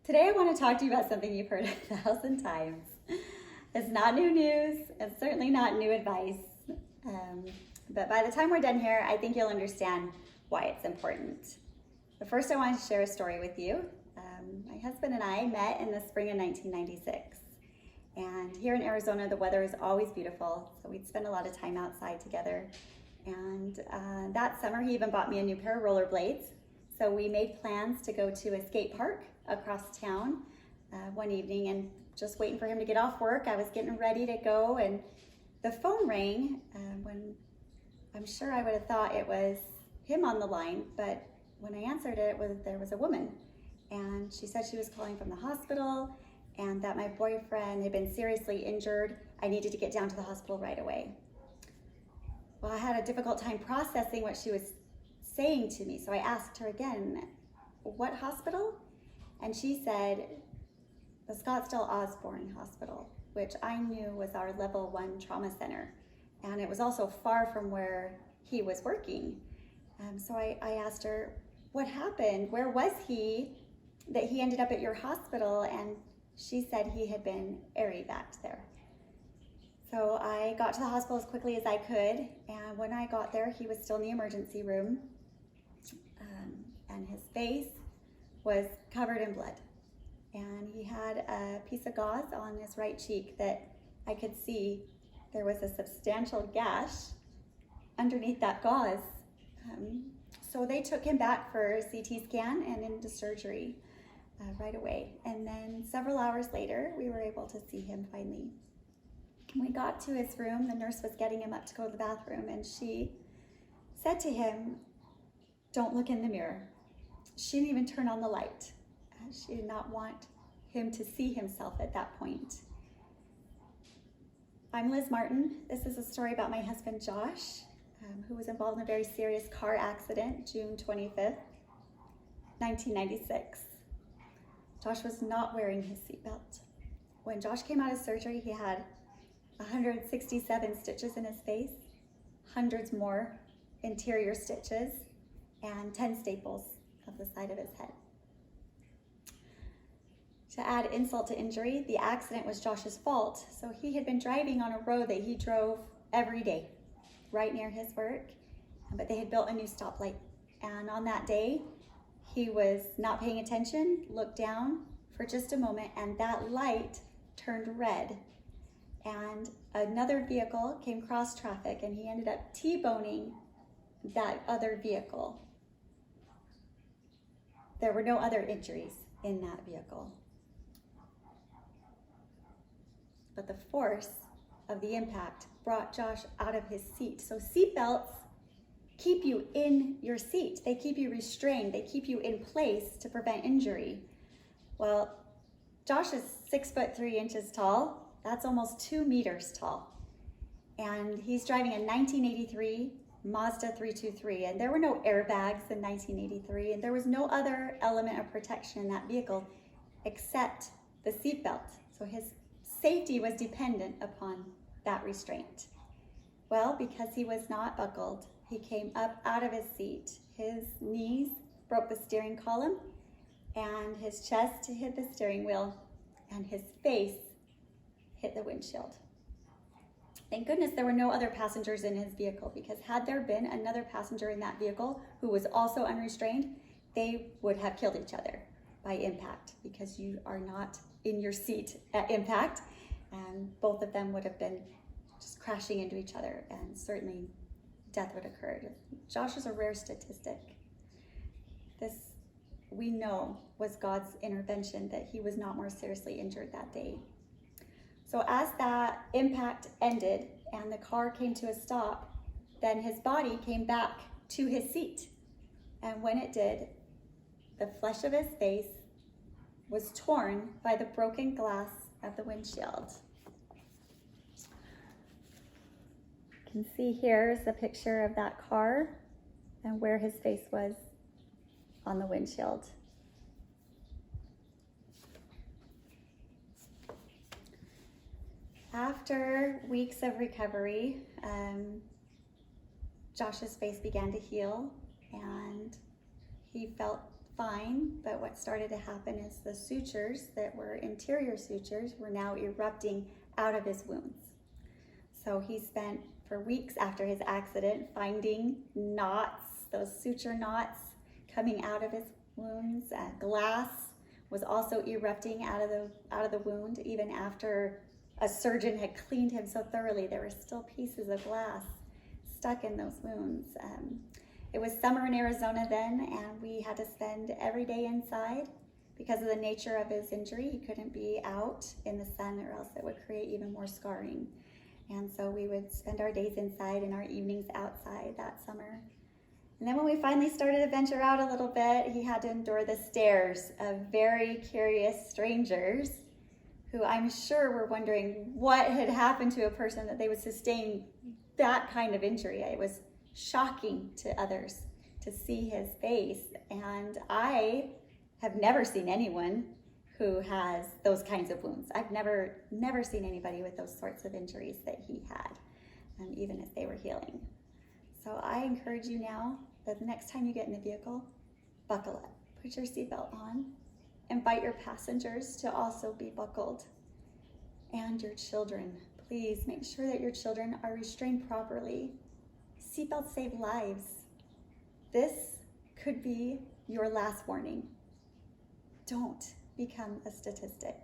Today I want to talk to you about something you've heard 1,000 times. It's not new news, it's certainly not new advice, but by the time we're done here, I think you'll understand why it's important. But first I want to share a story with you. My husband and I met in the spring of 1996. And here in Arizona, the weather is always beautiful, so we'd spend a lot of time outside together. And that summer, he even bought me a new pair of rollerblades. So we made plans to go to a skate park across town one evening, and just waiting for him to get off work. I was getting ready to go, and the phone rang when I'm sure I would have thought it was him on the line, but when I answered it, there was a woman. And she said she was calling from the hospital and that my boyfriend had been seriously injured. I needed to get down to the hospital right away. Well, I had a difficult time processing what she was saying to me, so I asked her again, what hospital? And she said, the Scottsdale Osborne Hospital, which I knew was our level 1 trauma center. And it was also far from where he was working. So I asked her, what happened? Where was he that he ended up at your hospital? And she said he had been air-evac there. So I got to the hospital as quickly as I could, and when I got there, he was still in the emergency room, and his face was covered in blood. And he had a piece of gauze on his right cheek that I could see there was a substantial gash underneath that gauze. So they took him back for a CT scan and into surgery right away. And then several hours later, we were able to see him finally. When we got to his room, the nurse was getting him up to go to the bathroom, and she said to him, don't look in the mirror. She didn't even turn on the light. She did not want him to see himself at that point. I'm Liz Martin. This is a story about my husband, Josh, who was involved in a very serious car accident, June 25th, 1996. Josh was not wearing his seatbelt. When Josh came out of surgery, he had 167 stitches in his face, hundreds more interior stitches, and 10 staples of the side of his head. To add insult to injury, the accident was Josh's fault. So he had been driving on a road that he drove every day, right near his work, but they had built a new stoplight. And on that day, he was not paying attention, looked down for just a moment, and that light turned red. And another vehicle came cross traffic, and he ended up T-boning that other vehicle. There were no other injuries in that vehicle. But the force of the impact brought Josh out of his seat. So seatbelts keep you in your seat. They keep you restrained. They keep you in place to prevent injury. Well, Josh is 6'3" tall. That's almost 2 meters tall. And he's driving a 1983 Mazda 323. And there were no airbags in 1983. And there was no other element of protection in that vehicle except the seatbelt. So his safety was dependent upon that restraint. Well, because he was not buckled, he came up out of his seat. His knees broke the steering column, and his chest hit the steering wheel, and his face hit the windshield. Thank goodness there were no other passengers in his vehicle, because had there been another passenger in that vehicle who was also unrestrained, they would have killed each other by impact, because you are not in your seat at impact, and both of them would have been just crashing into each other, and certainly death would have occurred. Josh is a rare statistic. This, we know, was God's intervention, that he was not more seriously injured that day. So as that impact ended and the car came to a stop, then his body came back to his seat. And when it did, the flesh of his face was torn by the broken glass of the windshield. You can see here is a picture of that car and where his face was on the windshield. After weeks of recovery, Josh's face began to heal, and he felt fine, but what started to happen is the sutures that were interior sutures were now erupting out of his wounds. So he spent for weeks after his accident finding knots, those suture knots coming out of his wounds. Glass was also erupting out of the wound. Even after a surgeon had cleaned him so thoroughly, there were still pieces of glass stuck in those wounds. It was summer in Arizona then, and we had to spend every day inside because of the nature of his injury. He couldn't be out in the sun or else it would create even more scarring. And so we would spend our days inside and our evenings outside that summer. And then when we finally started to venture out a little bit, he had to endure the stares of very curious strangers who I'm sure were wondering what had happened to a person that they would sustain that kind of injury. It was shocking to others to see his face, and I have never seen anyone who has those kinds of wounds. I've never seen anybody with those sorts of injuries that he had, even as they were healing. So I encourage you now that the next time you get in the vehicle, buckle up, put your seatbelt on, invite your passengers to also be buckled, and your children. Please make sure that your children are restrained properly. Seatbelts save lives. This could be your last warning. Don't become a statistic.